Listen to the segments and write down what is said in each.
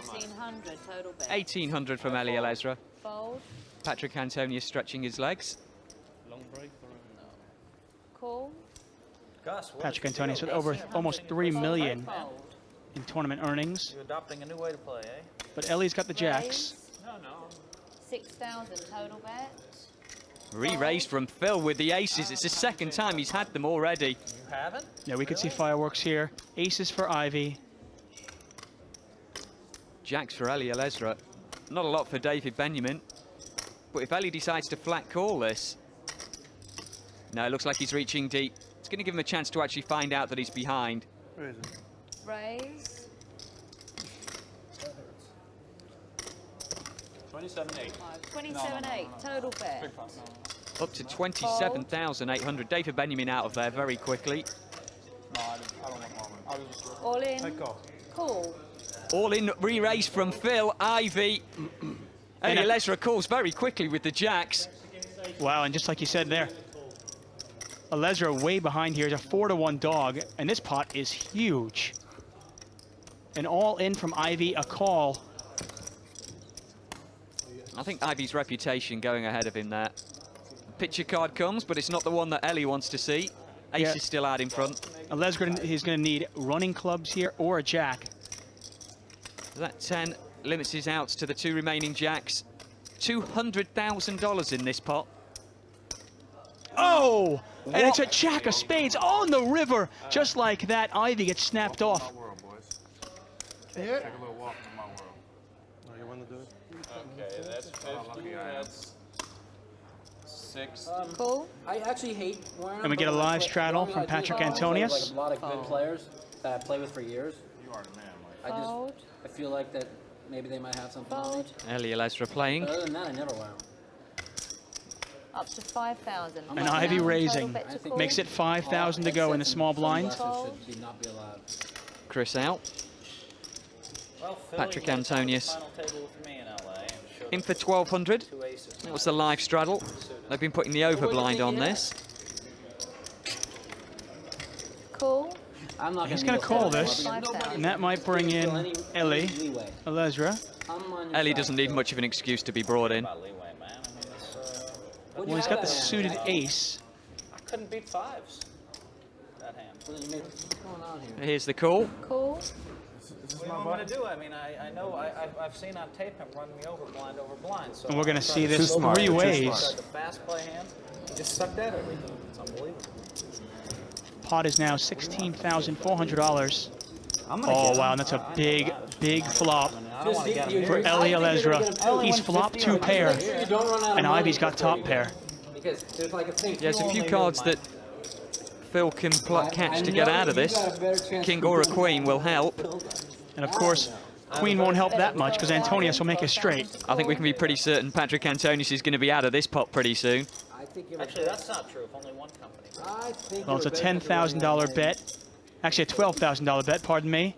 1800 total bet. 1800 from Ivey LOSES. Fold. Patrick Antonius stretching his legs. Long break or no? Call. Gus, Patrick Antonius with over almost $3 million in tournament earnings. You're adopting a new way to play, eh? But Ellie's got the jacks. Raise. No, no. 6,000 total bet. Re-raised from Phil with the aces. It's the second time he's had them already. You haven't? Yeah, we could see fireworks here. Aces for Ivey. Jacks for Ivey LOSES. Not a lot for David Benjamin. But if Ellie decides to flat call this... No, it looks like he's reaching deep. It's going to give him a chance to actually find out that he's behind. Raise. 27.8. 27.8 total bet. Up to 27,800. David Benjamin out of there very quickly. No, I don't want more. All in. Call. All in re-raise from Phil. Ivey. Ivey LOSES calls very quickly with the jacks. Wow, and just like you said there, LOSES way behind here is a 4-to-1 dog, and this pot is huge. An all in from Ivey, a call. I think Ivey's reputation going ahead of him there. Picture card comes, but it's not the one that Ellie wants to see. Ace is still out in front. LOSES is going to need running clubs here or a jack. That 10 limits his outs to the two remaining jacks. $200,000 in this pot. Oh! What? And it's a jack of spades on the river. Just like that, Ivey gets snapped off. Take a little walk in my world. Oh, you want to do it? Okay, that's 50. That's 6. Call. I actually hate wearing them. And we get a live straddle from Patrick Antonius. Like a lot of good players that I play with for years. You are the man, Mike. Fold. I feel like that maybe they might have something on me. Fold. Ivey LOSES playing. But other than that, I never wear them. Up to 5,000. And Ivey raising. Makes it 5,000 to go in the small blind. Should not be allowed. Chris out. Well, Phil, Patrick you went on the Antonius final table with me in LA and showed in us for 1,200. two aces. That was the live straddle. They've been putting the over blind on this. Call. I'm not He's going to call this, and that might bring in Ivey LOSES. Ellie doesn't need much of an excuse to be brought in. About leeway, man. I mean, it's, Well, he's got the suited ace. I couldn't beat fives. That hand. What's going on here? Here's the call. Call. What do you want me to do? I mean, I know I've seen on tape him run me over blind. So And we're going to see this Too smart, 3 too ways. the fast play hand. He just sucked at everything. It's unbelievable. Pot is now $16,400. Oh, wow, and that's a big, big flop for Ivey LOSES. He's flopped 2 pair, and Ivey's got top pair. Because there's like a thing. There's a few cards that Phil can catch to get out of this. King or a queen will help. And of course, queen won't help that much because Antonius will make it straight. I think we can be pretty certain Patrick Antonius is going to be out of this pot pretty soon. Actually, that's not true. If only one company. Well, it's a $10,000 bet. Actually, a $12,000 bet, pardon me,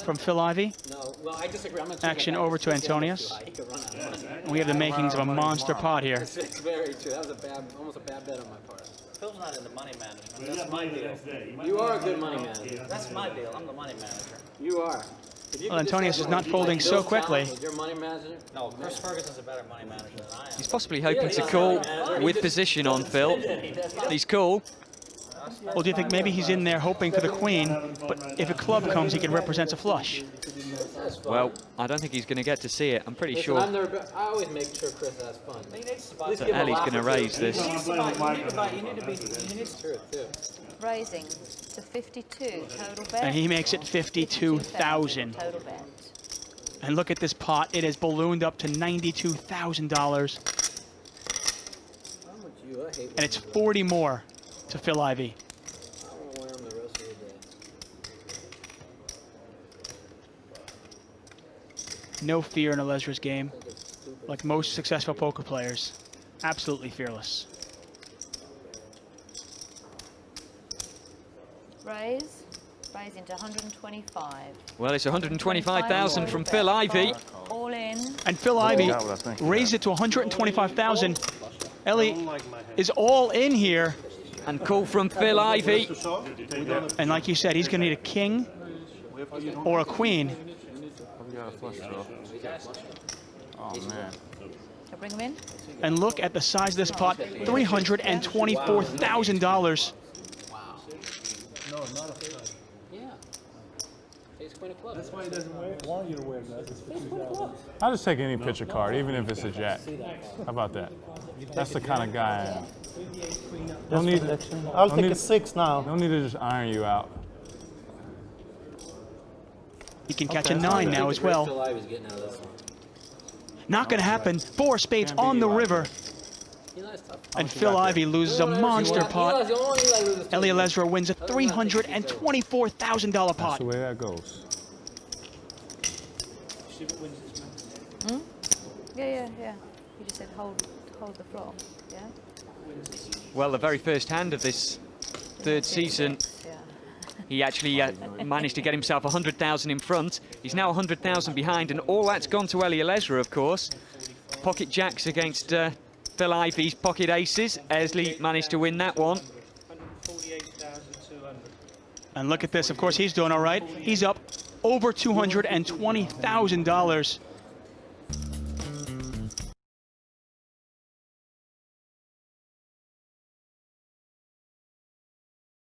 from Phil Ivey. No, well, I disagree. Action over to Antonius. We have the makings of a monster pot here. It's very true. That was almost a bad bet on my part. Phil's not in the money management. That's my deal. You are a good money manager. That's my deal. I'm the money manager. You are. Well, Antonius is not folding so quickly. Your money manager? No, Chris Ferguson's a better money manager than I am. He's possibly hoping to call with position on Phil. He's cool. Well, do you think maybe he's in there hoping for the queen, but if a club comes, he can represent a flush? Well, I don't think he's going to get to see it. I'm pretty sure I always make sure Chris has fun. that Ellie's going to raise this. You need to be true, too. Raising to 52 total bet. And he makes it 52,000. Total bet. And look at this pot. It has ballooned up to $92,000. And it's 40 more to Phil Ivey. No fear in a LOSES game. Like most successful poker players. Absolutely fearless. Raise. Raising to 125. Well, it's 125,000 from Phil Ivey. All in. And Phil Ivey raised it to 125,000. Ellie is all in here. And call from Phil Ivey. And like you said, he's going to need a king or a queen. a flush draw. Oh, man. I bring him in. And look at the size of this pot, $324,000. Yeah. Ace queen of clubs. That's why he doesn't want you to wear that. It's for 2,000. I'll just take any picture card, even if it's a jack. How about that? That's the kind of guy I am. I'll take a 6 now. No need to just iron you out. He can catch a 9 now as well. Phil Ivey's getting out of this one. Not going to happen. 4 spades on the river. Eli's tough. And Phil Ivey loses a monster pot. Eli's the only one Eli loses to. Ivey LOSES wins a $324,000 That's pot. the way that goes. Yeah. You just said hold the flop. Yeah. Well, the very first hand of this third season, Yeah. he actually managed to get himself 100,000 in front. He's now 100,000 behind, and all that's gone to Ivey LOSES, of course. Pocket jacks against Phil Ivey's pocket aces. Esley managed to win that one. And look at this. Of course, he's doing all right. He's up over $220,000.